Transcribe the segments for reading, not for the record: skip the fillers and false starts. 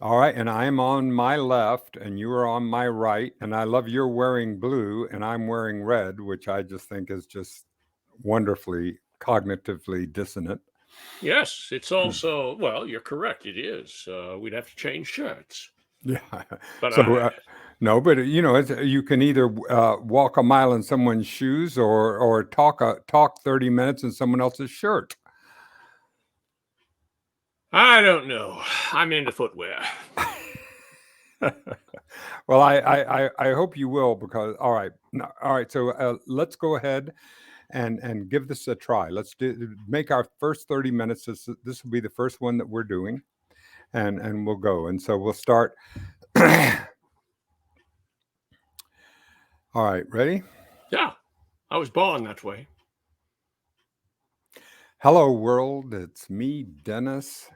All right, and I am on my left, and you are on my right, and I love you're wearing blue, and I'm wearing red, which I just think is just wonderfully cognitively dissonant. Yes, it's also, well, you're correct. It is. We'd have to change shirts. Yeah. But So no, but you can either walk a mile in someone's shoes or talk 30 minutes in someone else's shirt. I don't know. I'm into footwear. Well, I hope you will because all right, no, all right. So let's go ahead and give this a try. Make our first 30 minutes. This will be the first one that we're doing, and we'll go. And so we'll start. All right, ready? Yeah, I was born that way. Hello, world. It's me, Dennis,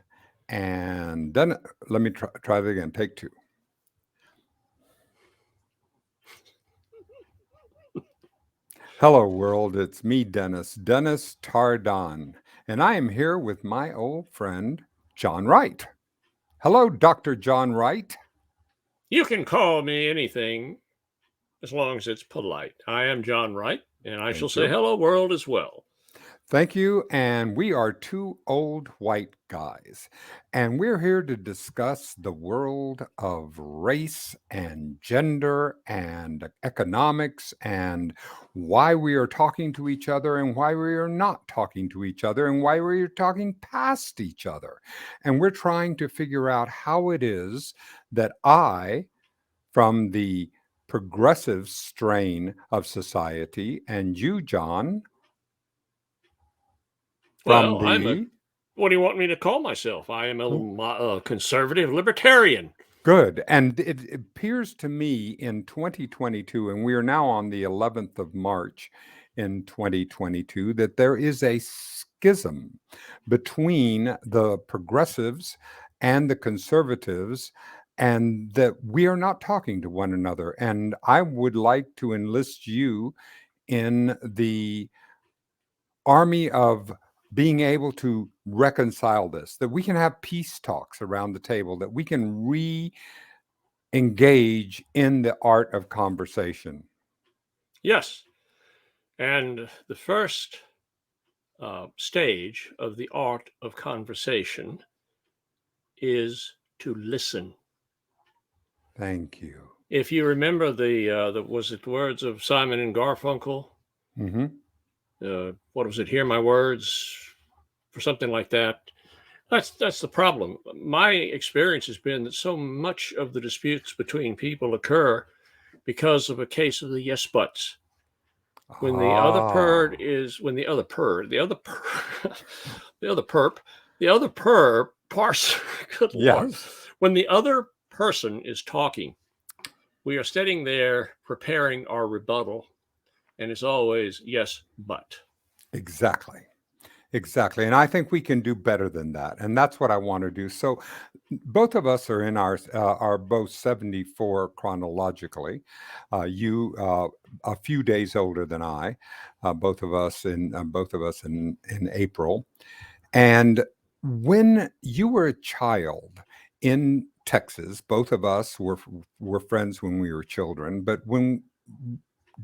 and then let me try that again. Take two. Hello, world. It's me, Dennis Tardan, and I am here with my old friend, John Wright. Hello, Dr. John Wright. You can call me anything as long as it's polite. I am John Wright, and I shall Thank say you. hello, world, as well. Thank you. And we are two old white guys, and we're here to discuss the world of race and gender and economics and why we are talking to each other and why we are not talking to each other and why we are talking past each other. And we're trying to figure out how it is that from the progressive strain of society, and you, John, from Well, I'm a. the What do you want me to call myself? I am oh, a conservative libertarian. good. And it appears to me in 2022, and we are now on the 11th of March in 2022, that there is a schism between the progressives and the conservatives, and that we are not talking to one another. And I would like to enlist you in the army of being able to reconcile this, that we can have peace talks around the table, that we can engage in the art of conversation. Yes, and the first stage of the art of conversation is to listen. Thank you. If you remember the was it words of Simon and Garfunkel? Hmm. What was it? Hear my words, or something like that. That's the problem. My experience has been that so much of the disputes between people occur because of a case of the yes buts. When the other Ah, purd is when the other purd, the other the other perp, the other perp parse. Good lord. yes, When the other person is talking, we are sitting there preparing our rebuttal, and it's always yes, but. exactly. Exactly. And I think we can do better than that. And that's what I want to do. So both of us are in are both 74 chronologically. You a few days older than I, both of us in April. And when you were a child in Texas, both of us were friends when we were children. But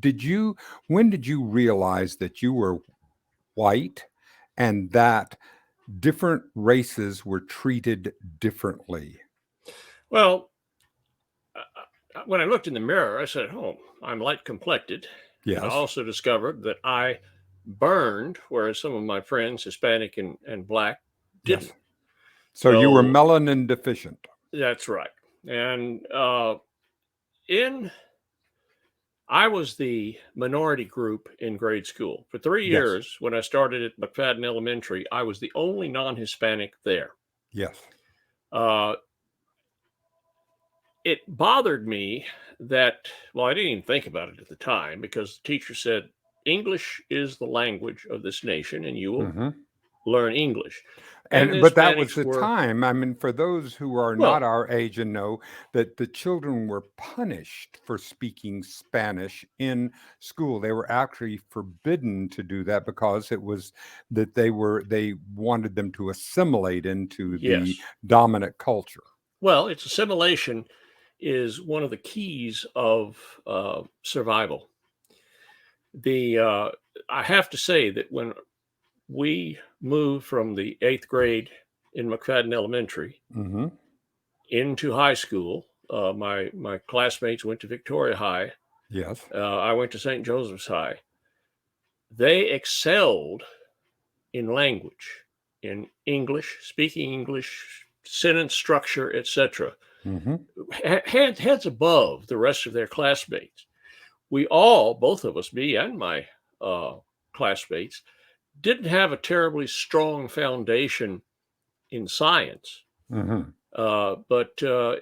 did you when did you realize that you were white and that different races were treated differently? Well, when I looked in the mirror, I said, "Oh, I'm light complected," and I Yes. also discovered that I burned, whereas some of my friends, Hispanic and black, Yes. didn't. So you were So melanin deficient. that's right. And in I was the minority group in grade school for three Yes. years. When I started at McFadden Elementary, I was the only non-Hispanic there. Yes. Uh, it bothered me that, well, I didn't even think about it at the time because the teacher said English is the language of this nation and you will Hmm. learn English. And And the but that was Hispanics the were, time. I mean, for those who are not well, our age and know that the children were punished for speaking Spanish in school. They were actually forbidden to do that because it was that they wanted them to assimilate into the yes. dominant culture. Well, it's assimilation is one of the keys of survival. I have to say that when we moved from the 8th grade in McFadden Elementary Mm-hmm. into high school, my classmates went to Victoria High. Yes. I went to St. Joseph's High. They excelled in language, in English, speaking English, sentence structure, etc. Mm-hmm. Heads above the rest of their classmates. We all, both of us, me and my uh, classmates, didn't have a terribly strong foundation in science, Mm-hmm. but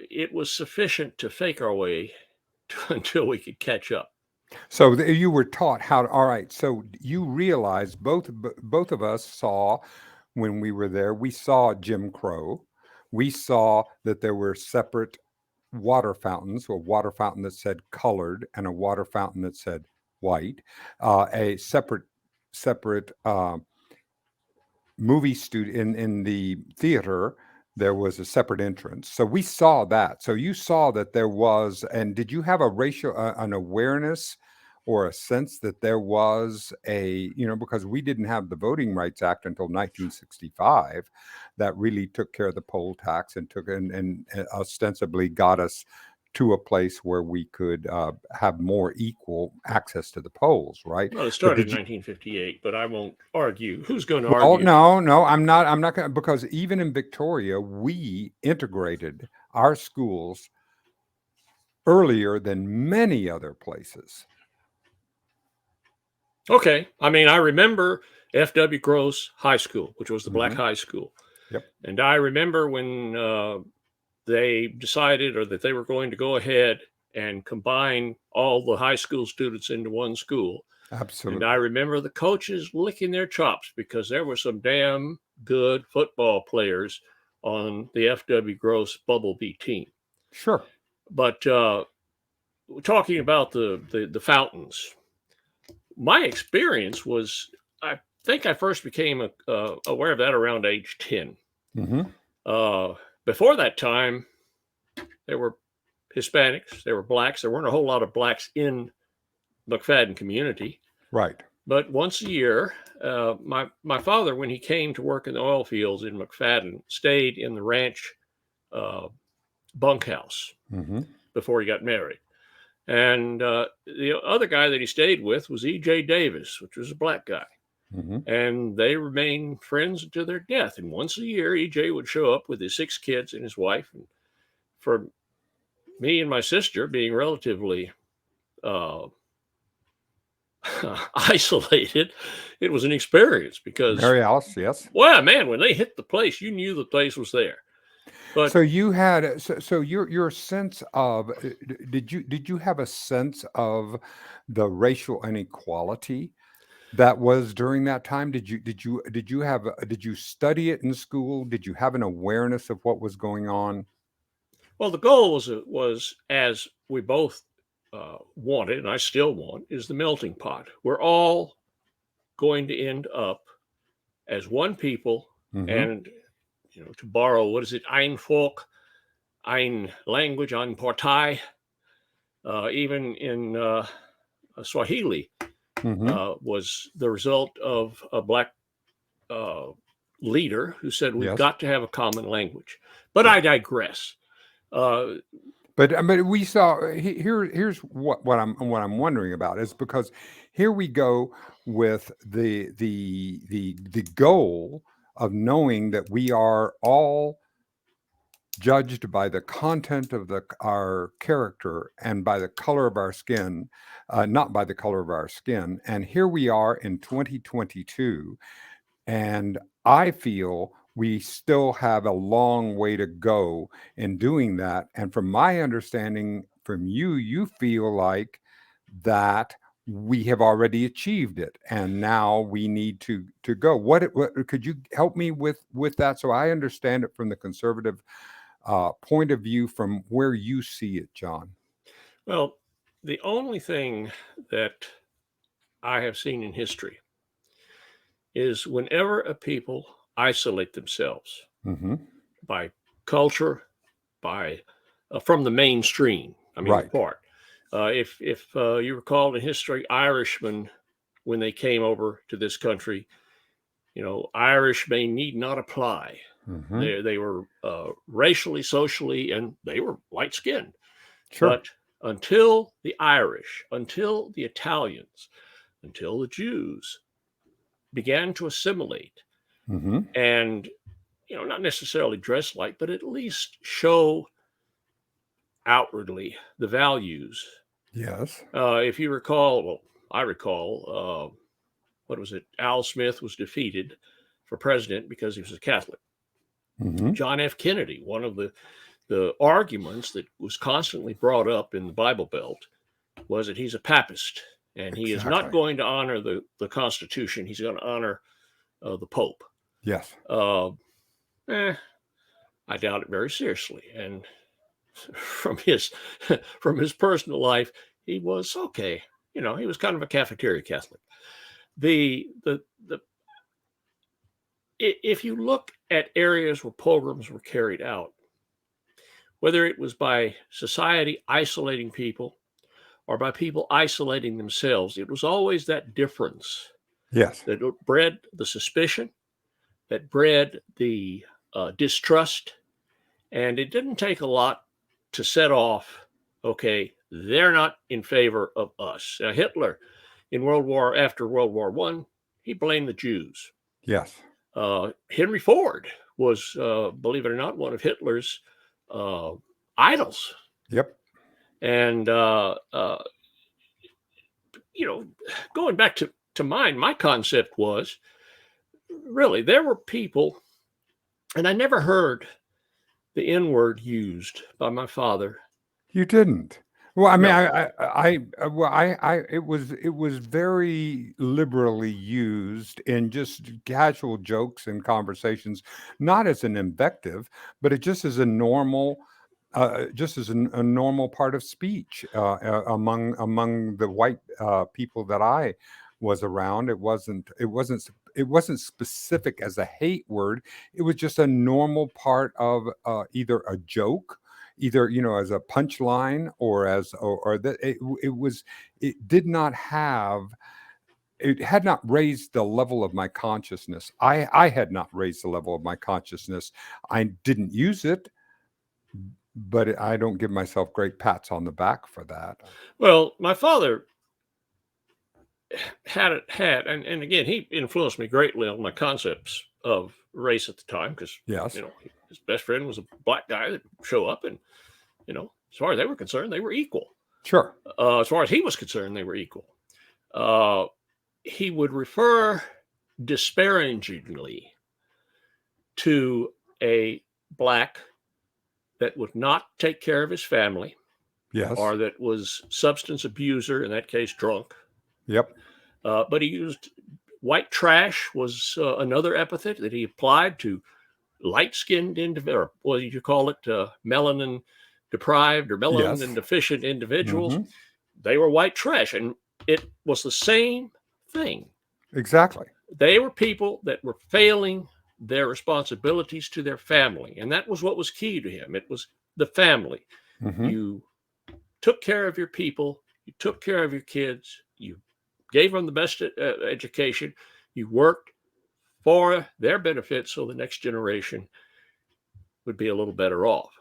it was sufficient to fake our way until we could catch up. So you were taught how to. All right. So you realize both of us saw when we were there. We saw Jim Crow. We saw that there were separate water fountains, a water fountain that said colored and a water fountain that said white, a separate movie studio in the theater. There was a separate entrance, so we saw that. So you saw that there was, and did you have a racial an awareness or a sense that there was a, because we didn't have the Voting Rights Act until 1965, that really took care of the poll tax and took and ostensibly got us to a place where we could have more equal access to the polls, right? Well, it But started did in you? 1958, but I won't argue. Who's going to Well, argue? no, I'm not gonna, because even in Victoria, we integrated our schools earlier than many other places. Okay. I mean, I remember F.W. Gross High School, which was the black Mhm. high school. Yep. And I remember when they decided or that they were going to go ahead and combine all the high school students into one school. And I Absolutely. remember the coaches licking their chops because there were some damn good football players on the F.W. Gross Bumblebee team. Sure. But talking about the fountains, my experience was, I think I first became aware of that around age 10. Mhm. Uh, Before that time, there were Hispanics, there were blacks. There weren't a whole lot of blacks in McFadden community. Right. But once a year, my father, when he came to work in the oil fields in McFadden, stayed in the ranch uh, bunkhouse Mhm. before he got married. And the other guy that he stayed with was E.J. Davis, which was a black guy. Mhm. And they remained friends to their death. And once a year, E.J. would show up with his 6 kids and his wife. And for me and my sister, being relatively uh, isolated, it was an experience because, Mary Alice, yes. well, man, when they hit the place, you knew the place was there. But So you had, so your sense of did you have a sense of the racial inequality that was during that time? Did you study it in school? Did you have an awareness of what was going on? well, the goal was as we both wanted, and I still want, is the melting pot. We're all going to end up as one people, Mhm. and to borrow, what is it, ein Volk, ein language, ein Partei. Even in Swahili Mhm. was the result of a black uh, leader who said we've Yes. got to have a common language. But Yeah. I digress. Uh, But we saw here's what I'm wondering about is because here we go with the goal of knowing that we are all judged by the content of our character and by the color of our skin, not by the color of our skin. And here we are in 2022, and I feel we still have a long way to go in doing that. And from my understanding from you, you feel like that we have already achieved it and now we need to go. What could you help me with that so I understand it from the conservative point of view from where you see it, John? well, the only thing that I have seen in history is whenever a people isolate themselves Hmm. by culture, by from the mainstream. I mean, Right. apart. If you recall in history, Irishmen, when they came over to this country, Irish may need not apply. Hmm. They were racially, socially, and they were light skinned. Sure. But until the Irish, until the Italians, until the Jews began to assimilate Hmm. and, not necessarily dress like, but at least show outwardly the values. Yes. If you recall, well, I recall, what was it? Al Smith was defeated for president because he was a Catholic. Hmm. John F. Kennedy, one of the arguments that was constantly brought up in the Bible Belt was that he's a papist and he is not Exactly. going to honor the Constitution. He's going to honor the Pope. Yes. Uh, I doubt it very seriously. And from his from his personal life, he was okay. He was kind of a cafeteria Catholic. The if you look at areas where pogroms were carried out, whether it was by society isolating people or by people isolating themselves, it was always that difference Yes. that bred the suspicion, that bred the distrust. And it didn't take a lot to set off, okay, they're not in favor of us. Hitler, after World War I, he blamed the Jews. Yes. Henry Ford was, believe it or not, one of Hitler's idols. Yep. And, going back to mine, my concept was really there were people, and I never heard the N word used by my father. You didn't. Well, I mean, No. it was very liberally used in just casual jokes and conversations, not as an invective, but it just as a normal, a normal part of speech among the white people that I was around. It wasn't specific as a hate word. It was just a normal part of either a joke, either as a punchline or as or that it did not have, it had not raised the level of my consciousness. I had not raised the level of my consciousness. I didn't use it, but I don't give myself great pats on the back for that. Well, my father and again, he influenced me greatly on my concepts of race at the time because, Yes. his best friend was a black guy that show up and, as far as they were concerned, they were equal. Sure. As far as he was concerned, they were equal. He would refer disparagingly to a black that would not take care of his family Yes. or that was substance abuser, in that case, drunk. Yep. But he used white trash was another epithet that he applied to light-skinned individuals, or what you call it, melanin deprived or Yes. melanin deficient individuals. Hmm. They were white trash, and it was the same thing. Exactly. They were people that were failing their responsibilities to their family, and that was what was key to him. It was the family. Hmm. You took care of your people, you took care of your kids, you gave them the best education, you worked for their benefit so the next generation would be a little better off.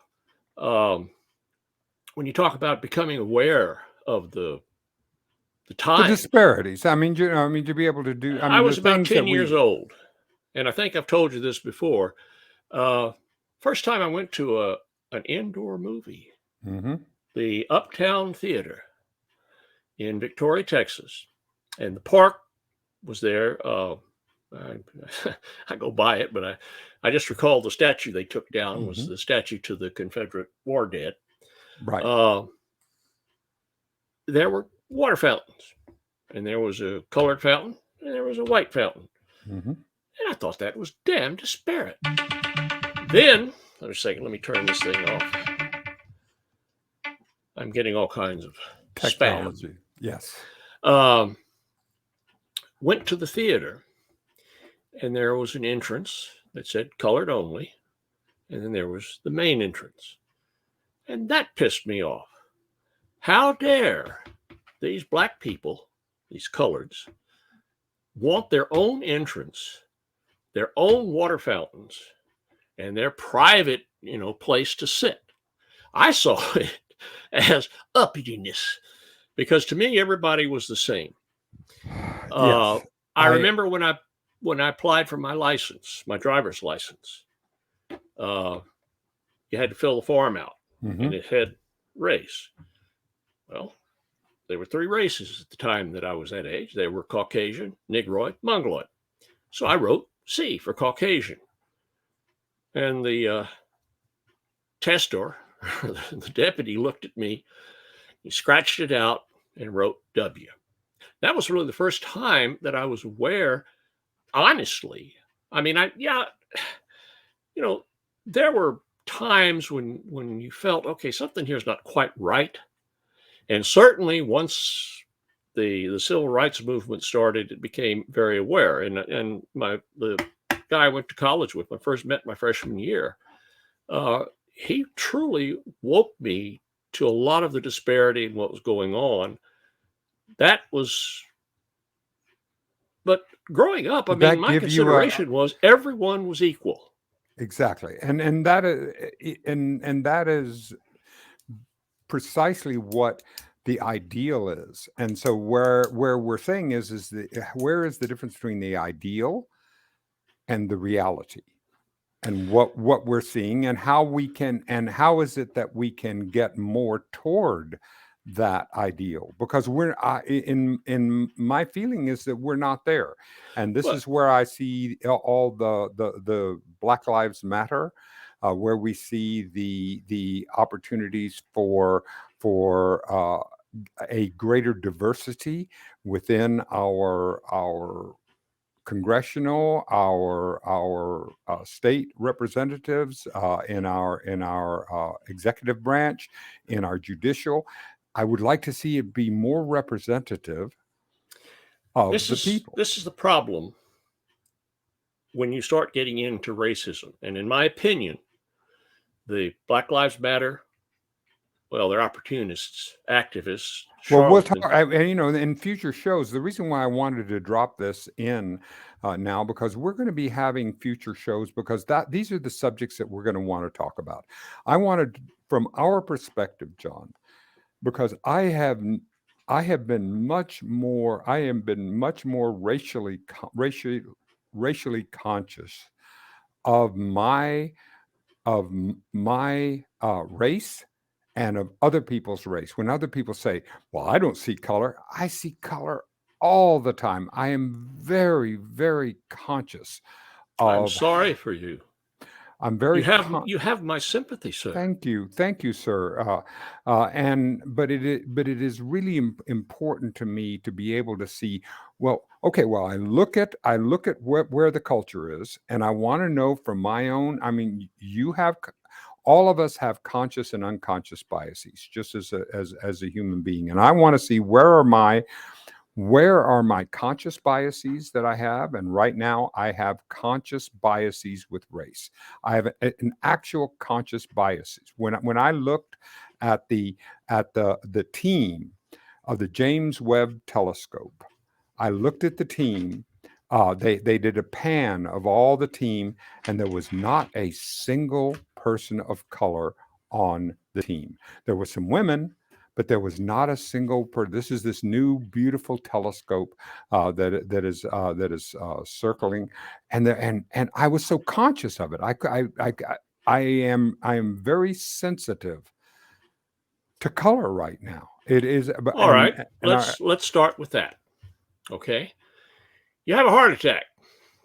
When you talk about becoming aware of the The time, disparities. I mean, to be able to do. I I mean, the was about things 10 that years we. old, and I think I've told you this before. First time I went to an indoor movie, Hmm. the Uptown Theater in Victoria, Texas, and the park was there. I go by it, but I just recall the statue they took down was Hmm. the statue to the Confederate war dead. Right. Uh, there were water fountains, and there was a colored fountain, and there was a white fountain. Hmm. And I thought that was damn disparate. Then, let me turn this thing off. I'm getting all kinds of spam. Technology. Yes. Um, Went to the theater, and there was an entrance that said colored only, and then there was the main entrance. And that pissed me off. How dare these black people, these coloreds, want their own entrance, their own water fountains, and their private, place to sit. I saw it as uppityness because to me everybody was the same. Uh, Yes. I remember when I applied for my license, my driver's license. You had to fill the form out, and it had race. Well, there were three races at the time that I was that age. They were Caucasian, Negroid, Mongoloid. So I wrote C for Caucasian. And the testor, the deputy, looked at me, he scratched it out and wrote W. That was really the first time that I was aware, honestly. I mean, there were times when you felt, okay, something here is not quite right. And certainly once the civil rights movement started, it became very aware. And the guy I went to college with, I first met my freshman year, he truly woke me to a lot of the disparity in what was going on. But growing up, I Did mean, that my give you a consideration was everyone was equal. exactly, and that is and that is precisely what the ideal is. And so where we're saying is where is the difference between the ideal and the reality, and what we're seeing, and how is it that we can get more toward that ideal, because in my feeling is that we're not there. And this But is where I see all the Black Lives Matter, where we see the opportunities for a greater diversity within our congressional, our state representatives, in our executive branch, in our judicial. I would like to see it be more representative of the people. this is the problem when you start getting into racism. And in my opinion, the Black Lives Matter, well, they're opportunists, activists, Well, we'll talk, charlatans. and in future shows. The reason why I wanted to drop this in now, because we're going to be having future shows, because these are the subjects that we're going to want to talk about. I wanted, from our perspective, John, because I have been much more racially conscious of my race and of other people's race. When other people say, well, I don't see color, I see color all the time. I am very, very conscious I'm of. sorry for you. I'm You very have you have my sympathy, sir. Thank you, sir. But it is really important to me to be able to see. Well, okay. Well, I look at where the culture is, and I want to know from my own. I mean, all of us have conscious and unconscious biases, just as a human being, and I want to see where are my conscious biases that I have? And right now, I have conscious biases with race. I have an actual conscious biases. When I looked at the team of the James Webb Telescope, I looked at the team. They did a pan of all the team, and there was not a single person of color on the team. There were some women, but there was not a single person. This new beautiful telescope that is circling, and I was so conscious of it. I am very sensitive to color right now. It is, All right, let's start with that. Okay, you have a heart attack.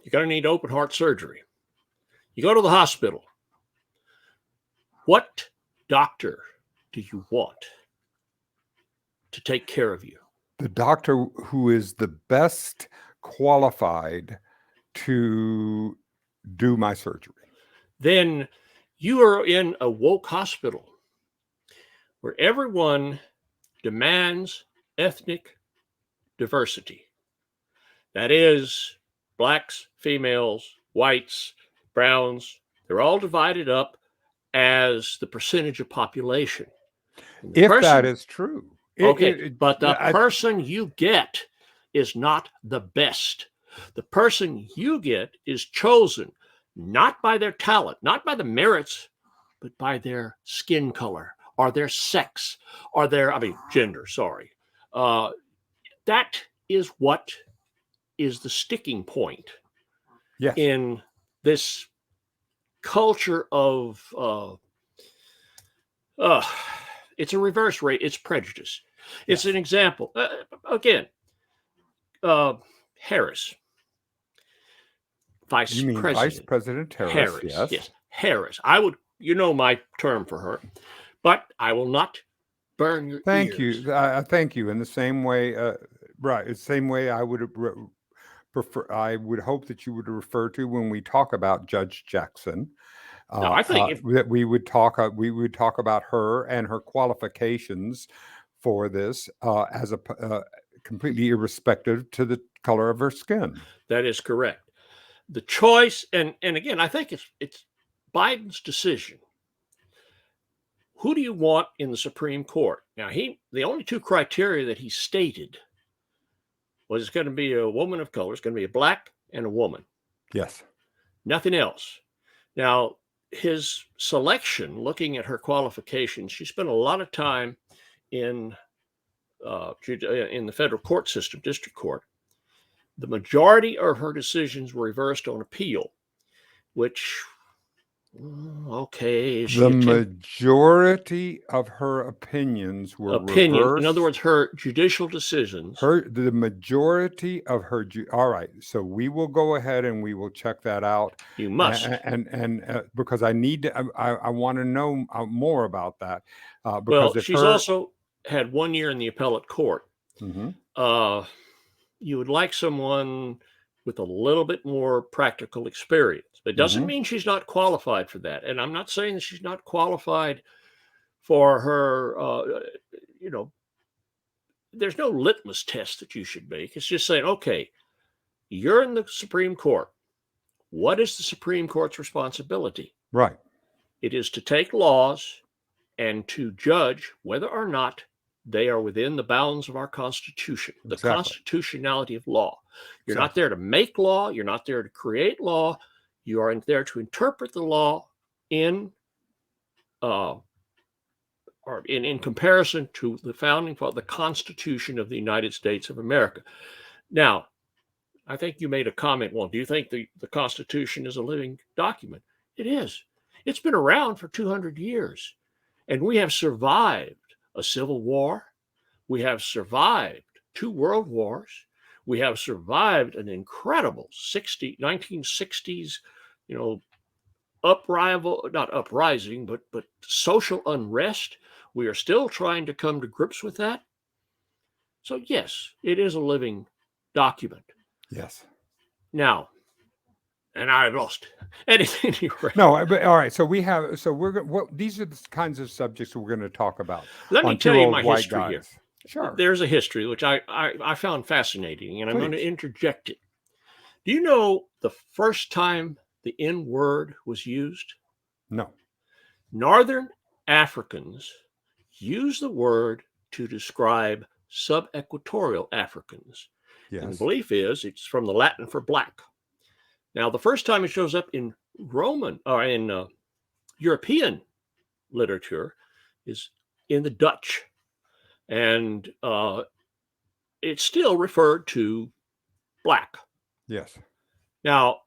You're going to need open heart surgery. You go to the hospital. What doctor do you want to take care of you? the doctor who is the best qualified to do my surgery. Then you are in a woke hospital where everyone demands ethnic diversity. That is, blacks, females, whites, browns, they're all divided up as the percentage of population. And the If person, that is true. okay, but the person you get is not the best. The person you get is chosen not by their talent, not by the merits, but by their skin color or their sex or their, gender, sorry. That is what is the sticking point yes. in this culture of, it's a reverse rate, it's prejudice. It's Yes. an example. Again, Harris, Vice You mean Vice President President Harris? Yes. Yes, Harris. I would, my term for her, but I will not burn your Thank ears. you. Thank you. In the same way, right? The same way I would prefer. I would hope that you would refer to when we talk about Judge Jackson. No, I think That we would talk about her and her qualifications for this as a completely irrespective to the color of her skin. that is correct. The choice, and again, I think it's Biden's decision. Who do you want in the Supreme Court? Now, the only two criteria that he stated was it's going to be a woman of color, it's going to be a black and a woman. Yes. Nothing else. Now, his selection, looking at her qualifications, she spent a lot of time in the federal court system, district court. The majority of her decisions were reversed on appeal, which, okay. The majority of her opinions were reversed. In other words, her judicial decisions. The majority of her. All right. So we will go ahead and we will check that out. You must. And because I need to, I want to know more about that. Because well, she's also had 1 year in the appellate court. Mm-hmm. You would like someone with a little bit more practical experience. It doesn't mean she's not qualified for that. And I'm not saying that she's not qualified for her, there's no litmus test that you should make. It's just saying, okay, you're in the Supreme Court. What is the Supreme Court's responsibility? Right. It is to take laws and to judge whether or not they are within the bounds of our Constitution, the constitutionality of law. You're not there to make law. You're not there to create law. You are there to interpret the law in comparison to the founding for the Constitution of the United States of America. Now, I think you made a comment. Well, do you think the Constitution is a living document? It is. It's been around for 200 years, and we have survived a civil war. We have survived 2 world wars. We have survived an incredible 1960s, not uprising, but social unrest. We are still trying to come to grips with that. So yes, it is a living document. Yes. Now, and I've lost anything. No, but all right. So these are the kinds of subjects we're going to talk about. Let me tell you my history guys. here. Sure. There's a history which I found fascinating, and I'm going to interject it. Do you know the first time the N word was used? No. Northern Africans use the word to describe sub-equatorial Africans. Yes. And the belief is it's from the Latin for black. Now, the first time it shows up in European literature is in the Dutch. And it's still referred to black. Yes. Now,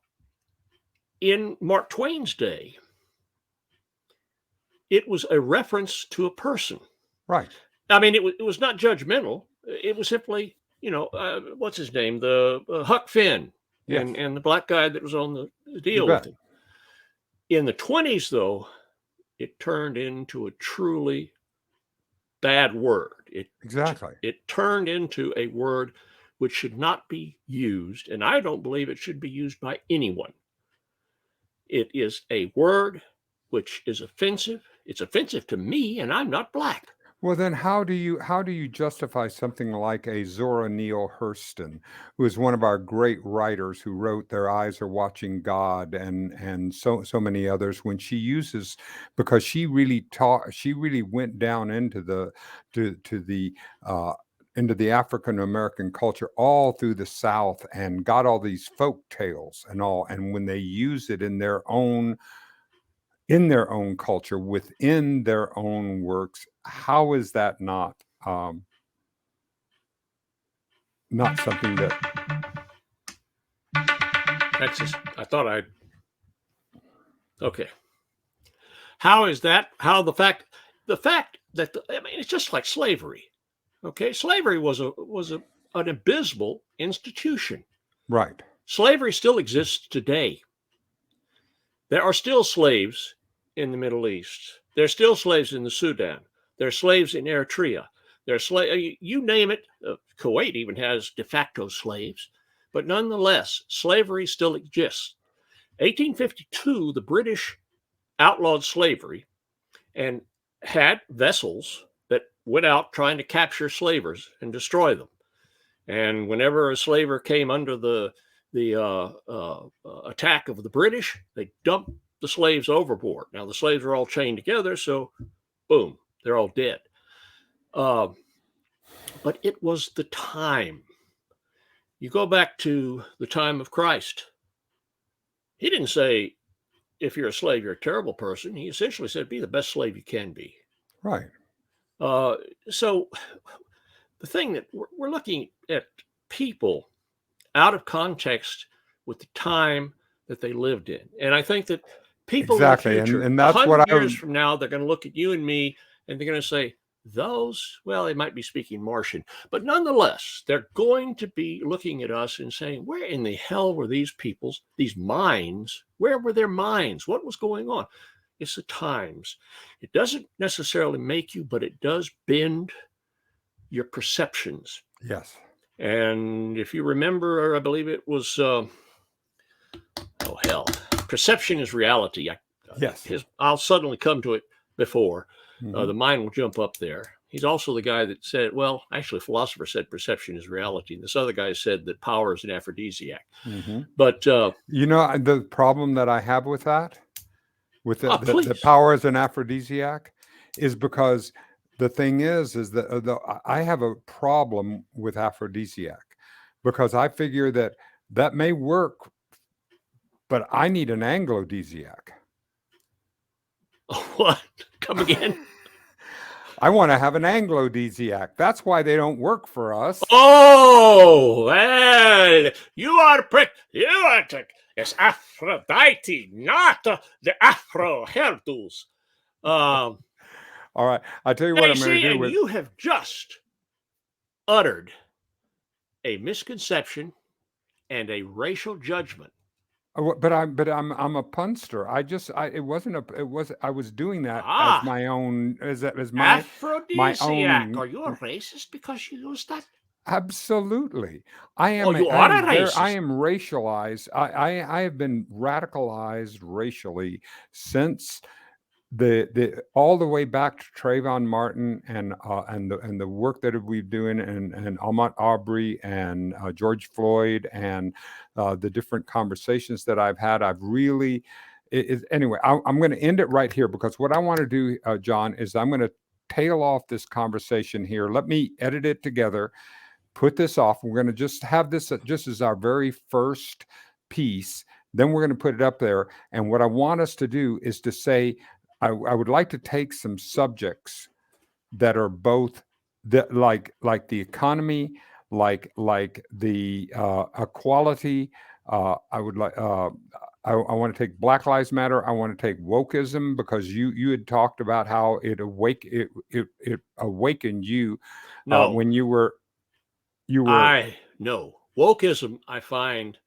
in Mark Twain's day, it was a reference to a person. Right. I mean, it was not judgmental. It was simply, what's his name? The Huck Finn. Yes. And the black guy that was on the deal with him. In the 1920s, though, it turned into a truly bad word. It turned into a word which should not be used, and I don't believe it should be used by anyone. It is a word which is offensive. It's offensive to me, and I'm not black. Well, then how do you justify something like a Zora Neale Hurston, who is one of our great writers who wrote "Their Eyes Are Watching God" and so many others, when she uses, because she really went down into to the uh, into the African American culture all through the South and got all these folk tales and all, and when they use it in their own culture, within their own works, how is that not something that That's just, I thought I'd, okay. How is that? How the fact that, I mean, it's just like slavery. Okay. Slavery was an abysmal institution. right? Slavery still exists today. There are still slaves in the Middle East. There's still slaves in the Sudan. There are slaves in Eritrea. There's you name it. Kuwait even has de facto slaves, but nonetheless, slavery still exists. 1852, the British outlawed slavery and had vessels that went out trying to capture slavers and destroy them. And whenever a slaver came under the attack of the British, they dumped the slaves overboard. Now the slaves are all chained together, so boom, they're all dead. But it was the time. You go back to the time of Christ. He didn't say, if you're a slave, you're a terrible person. He essentially said, be the best slave you can be. Right. So the thing that we're looking at people out of context with the time that they lived in. And I think that people Exactly. in the future, And that's what 100 I years from now, they're going to look at you and me and they're going to say, those, well, they might be speaking Martian, but nonetheless, they're going to be looking at us and saying, where in the hell were these people's, these minds? Where were their minds? What was going on? It's the times. It doesn't necessarily make you, but it does bend your perceptions. yes. And if you remember, I believe it was, oh hell, perception is reality. Yes. I'll suddenly come to it before. Mhm. The mind will jump up there. He's also the guy that said, well, actually, a philosopher said perception is reality. And this other guy said that power is an aphrodisiac. Mhm. But You know, the problem that I have with that, with the please. power as an aphrodisiac, is because the thing is that I have a problem with aphrodisiac, because I figure that may work, but I need an Anglo-disiac. What? Come again? I want to have an Anglo-disiac. That's why they don't work for us. Oh, well, you are you are it's Aphrodite, not the Afro hairdos. All right, I'll tell you what I'm going to do with. You have just uttered a misconception and a racial judgment. But I'm a punster. It wasn't a it was I was doing that as my own as my Aphrodisiac. own. Are you a racist because you use that? Absolutely. You are a racist. I am racialized. I have been radicalized racially since the all the way back to Trayvon Martin and the work that we've doing and Ahmaud Arbery and George Floyd and the different conversations that I've had. I've really anyway. I'm going to end it right here, because what I want to do, John, is I'm going to tail off this conversation here. Let me edit it together. Put this off. We're going to just have this just as our very first piece. Then we're going to put it up there. And what I want us to do is to say, I would like to take some subjects that are both like the economy, like the equality. I would like. I want to take Black Lives Matter. I want to take wokeism, because you had talked about how it awakened you when you were. No, wokeism I find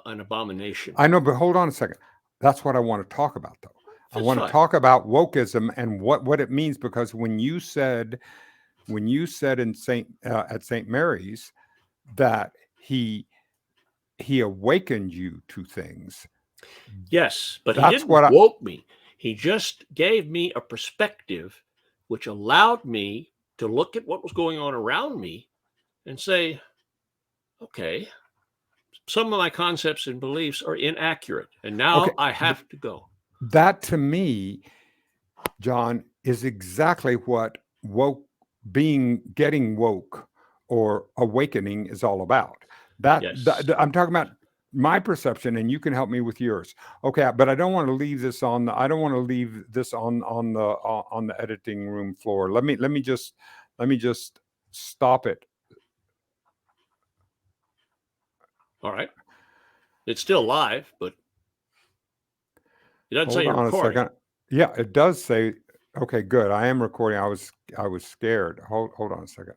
an abomination. I know, but hold on a second. That's what I want to talk about, though. I want to talk about wokeism and what it means, because when you said in at St. Mary's that he awakened you to things. Yes, but he didn't woke me. He just gave me a perspective which allowed me to look at what was going on around me and say, okay, some of my concepts and beliefs are inaccurate, and now Okay, I have to go. that to me, John, is exactly what getting woke or awakening is all about. Yes. I'm talking about my perception, and you can help me with yours. Okay, but I don't want to leave this on. I don't want to leave this on the editing room floor. Let me just stop it. All right. It's still live, but it doesn't say Hold you're on a recording. second. Yeah, it does say. Okay, good. I am recording. I was scared. Hold on a second.